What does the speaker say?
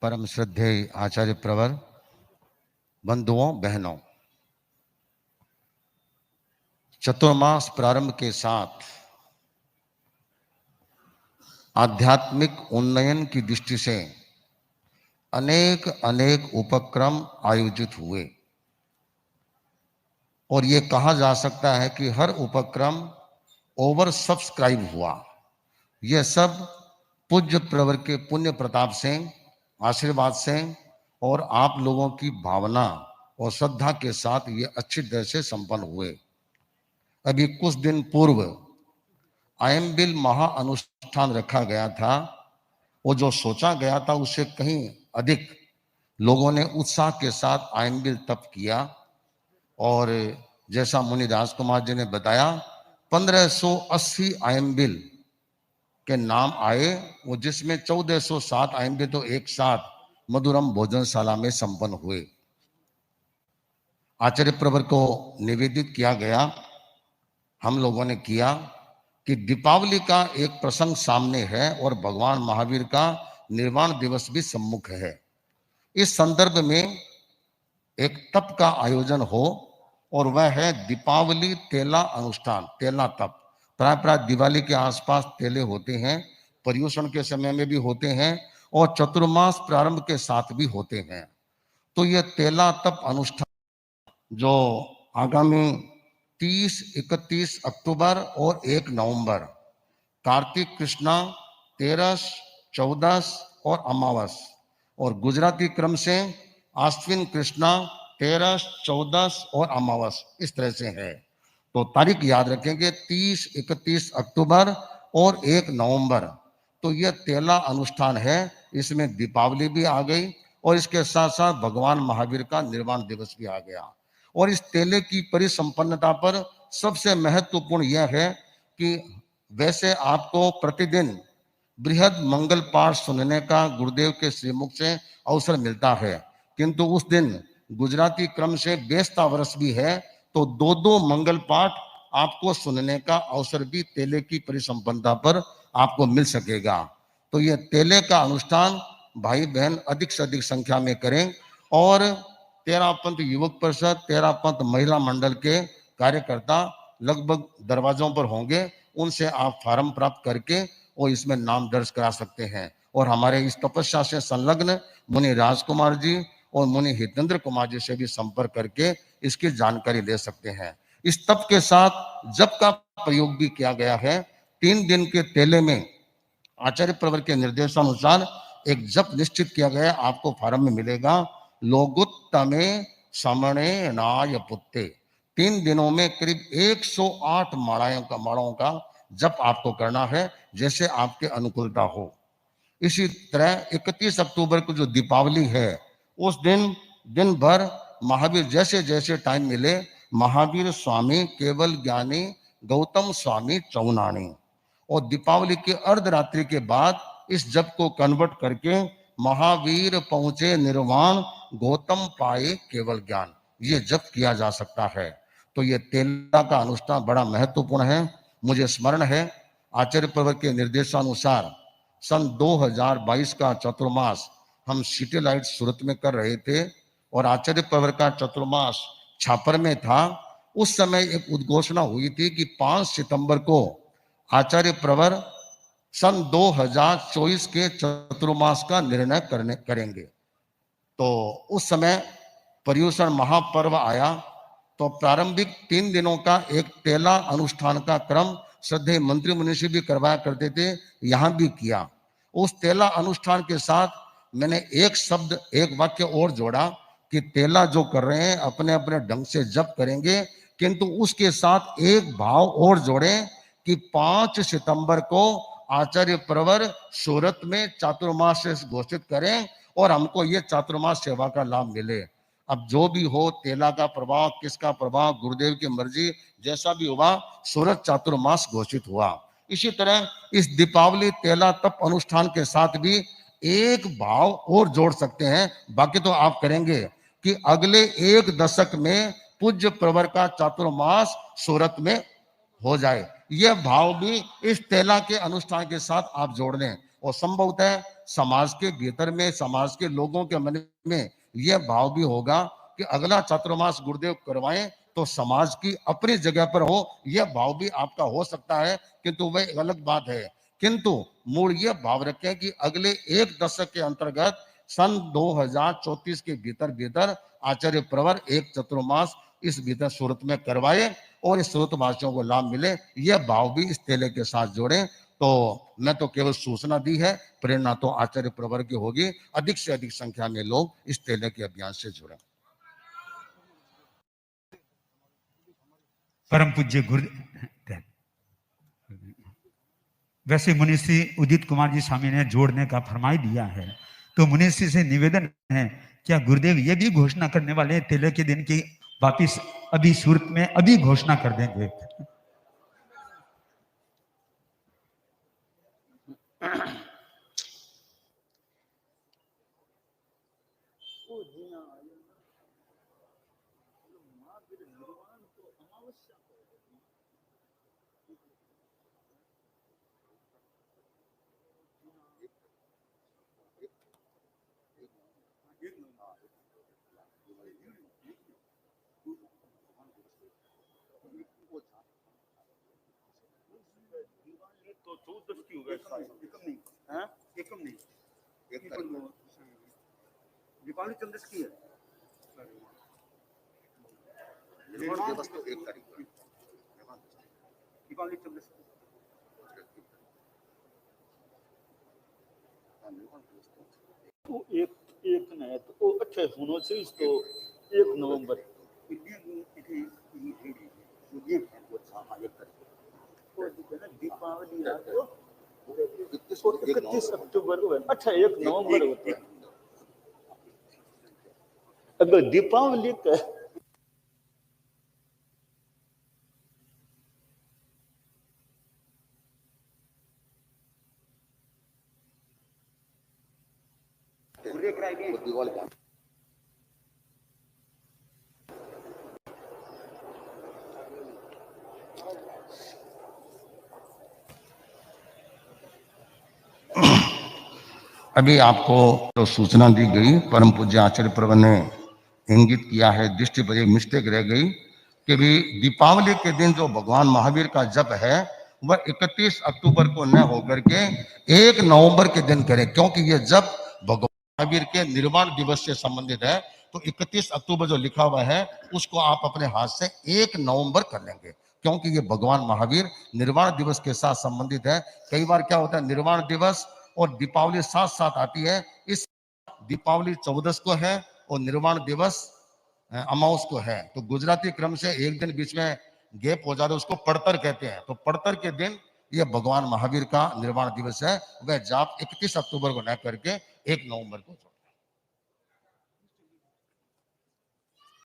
परम श्रद्धेय आचार्य प्रवर, बंधुओं बहनों, चतुर्मास प्रारंभ के साथ आध्यात्मिक उन्नयन की दृष्टि से अनेक अनेक उपक्रम आयोजित हुए और ये कहा जा सकता है कि हर उपक्रम ओवर सब्सक्राइब हुआ। यह सब पूज्य प्रवर के पुण्य प्रताप से, आशीर्वाद से और आप लोगों की भावना और श्रद्धा के साथ ये अच्छी तरह से संपन्न हुए। अभी कुछ दिन पूर्व आयम्बिल महा अनुष्ठान रखा गया था। वो जो सोचा गया था उससे कहीं अधिक लोगों ने उत्साह के साथ आयम्बिल तप किया और जैसा मुनि राजकुमार जी ने बताया 1580 आयम्बिल के नाम आए, वो जिसमें 1407 आयम्बिल तो एक साथ मधुरम भोजनशाला में संपन्न हुए। आचार्य प्रवर को निवेदित किया गया, हम लोगों ने किया कि दीपावली का एक प्रसंग सामने है और भगवान महावीर का निर्वाण दिवस भी सम्मुख है। इस संदर्भ में एक तप का आयोजन हो और वह है दीपावली तेला अनुष्ठान, तेला तप। प्राय दिवाली के आसपास तेले होते हैं, पर्युषण के समय में भी होते हैं और चतुर्मास प्रारंभ के साथ भी होते हैं। तो यह तेला तप अनुष्ठान जो आगामी 30, 31 अक्टूबर और 1 नवंबर कार्तिक कृष्णा, 13, 14 और अमावस और गुजराती क्रम से आश्विन कृष्णा, 13, 14 और अमावस इस तरह से है। तो तारीख याद रखेंगे 30, 31 अक्टूबर और 1 नवंबर। तो यह तेला अनुष्ठान है। इसमें दीपावली भी आ गई और इसके साथ साथ भगवान महावीर का निर्वाण दिवस भी आ गया। और इस तेले की परिसंपन्नता पर सबसे महत्वपूर्ण यह है कि वैसे आपको प्रतिदिन बृहद मंगल पाठ सुनने का गुरुदेव के श्रीमुख से अवसर मिलता है, किंतु उस दिन गुजराती क्रम से बेस्ता वर्ष भी है, तो 2-2 मंगल पाठ आपको सुनने का अवसर भी तेले की परिसंपन्नता पर आपको मिल सकेगा। तो यह तेले का अनुष्ठान भाई बहन अधिक से अधिक संख्या में करें और तेरापंथ युवक परिषद, तेरापंथ महिला मंडल के कार्यकर्ता लगभग दरवाजों पर होंगे, उनसे आप फार्म प्राप्त करके और इसमें नाम दर्ज करा सकते हैं। और हमारे इस तपस्या से संलग्न मुनि राजकुमार जी और मुनि हितेंद्र कुमार जी से भी संपर्क करके इसकी जानकारी ले सकते हैं। इस तप के साथ जप का प्रयोग भी किया गया है। 3 दिन के तेले में आचार्य प्रवर के निर्देशानुसार एक जप निश्चित किया गया, आपको फार्म में मिलेगा, लोगुत्तमे समणे नाय पुत्ते। 3 दिनों में करीब 108 मालाओं का जप आपको करना है, जैसे आपके अनुकूलता हो। इसी तरह 31 अक्टूबर को जो दीपावली है, उस दिन दिन भर महावीर जैसे जैसे टाइम मिले, महावीर स्वामी केवल ज्ञानी गौतम स्वामी चौनानी, और दीपावली के अर्धरात्रि के बाद इस जप को कन्वर्ट करके महावीर पहुंचे निर्वाण गौतम पाए केवल ज्ञान, ये जप किया जा सकता है। तो ये तेला का अनुष्ठान बड़ा महत्वपूर्ण है। मुझे स्मरण है आचार्य प्रवर के निर्देशानुसार सन 2022 का चतुर्मास हम सिटी लाइट सूरत में कर रहे थे और आचार्य प्रवर का चतुर्मास छापर में था। उस समय एक उद्घोषणा हुई थी कि 5 सितंबर को आचार्य प्रवर सन 2024 के चतुर्मास का निर्णय करेंगे। तो उस समय पर्युषण महापर्व आया, तो प्रारंभिक 3 दिनों का एक तेला अनुष्ठान का क्रम श्रद्धेय मंत्री मुनि से भी करवाया करते थे, यहां भी किया। उस तेला अनुष्ठान के साथ मैंने एक शब्द, एक वाक्य और जोड़ा कि तेला जो कर रहे हैं अपने अपने ढंग से जप करेंगे, किंतु उसके साथ एक भाव और जोड़े कि 5 सितंबर को आचार्य प्रवर सूरत में चातुर्मास से घोषित करें और हमको ये चातुर्मास सेवा का लाभ मिले। अब जो भी हो, तेला का प्रभाव, किसका प्रभाव, गुरुदेव की मर्जी, जैसा भी हुआ, सूरत चातुर्मास घोषित हुआ। इसी तरह इस दीपावली तेला तप अनुष्ठान के साथ भी एक भाव और जोड़ सकते हैं, बाकी तो आप करेंगे, कि अगले 1 दशक में पूज्य प्रवर का चातुर्मास सूरत में हो जाए, यह भाव भी इस तेला के अनुष्ठान के साथ आप जोड़ लें, और संभवतः समाज के भीतर में, समाज के लोगों के मन में यह भाव भी होगा कि अगला चातुर्मास गुरुदेव करवाएं तो समाज की अपनी जगह पर हो, यह भाव भी आपका हो सकता है, किंतु वह एक अलग बात है। किंतु मूल यह भाव रखें कि अगले एक दशक के अंतर्गत सन 2034 के भीतर भीतर आचार्य प्रवर एक चतुर्मास इस भीतर सूरत में करवाए और इस सूरत वासियों को लाभ मिले, यह भाव भी इस तेले के साथ जोड़े। तो मैं तो केवल सूचना दी है, प्रेरणा तो आचार्य प्रवर की होगी, अधिक से अधिक संख्या में लोग इस तेले के अभियान से जुड़े। परम पूज्य गुरुदेव, वैसे मुनिश्री उदित कुमार जी स्वामी ने जोड़ने का फरमाई दिया है, तो मुनिश्री से निवेदन है, क्या गुरुदेव ये भी घोषणा करने वाले हैं तेले के दिन की वापिस अभी सूरत में अभी घोषणा कर देंगे? दीपावली 14 की है। दीपावली 14 एक एक नहीं तो वो अच्छा होना चाहिए तो 1 नवंबर दीपावली 31 अक्टूबर को है। अच्छा 1 नवंबर होता है। अगर दीपावली का अभी आपको तो सूचना दी गई, परम पूज्य आचार्य प्रवर ने इंगित किया है, दृष्टि पर एक मिस्टेक रह गई कि भी दीपावली के दिन जो भगवान महावीर का जप है वह 31 अक्टूबर को न होकर के 1 नवंबर के दिन करें, क्योंकि यह जप भगवान महावीर के निर्वाण दिवस से संबंधित है। तो 31 अक्टूबर जो लिखा हुआ है उसको आप अपने हाथ से 1 नवंबर कर लेंगे, क्योंकि ये भगवान महावीर निर्वाण दिवस के साथ संबंधित है। कई बार क्या होता है, निर्वाण दिवस और दीपावली साथ साथ आती है, इस दीपावली 14 को है और निर्वाण दिवस अमावस को है, तो गुजराती क्रम से एक दिन बीच में गैप हो जाता है, उसको पड़तर कहते हैं। तो पड़तर के दिन यह भगवान महावीर का निर्वाण दिवस है, वह जाप 31 अक्टूबर को न करके 1 नवंबर को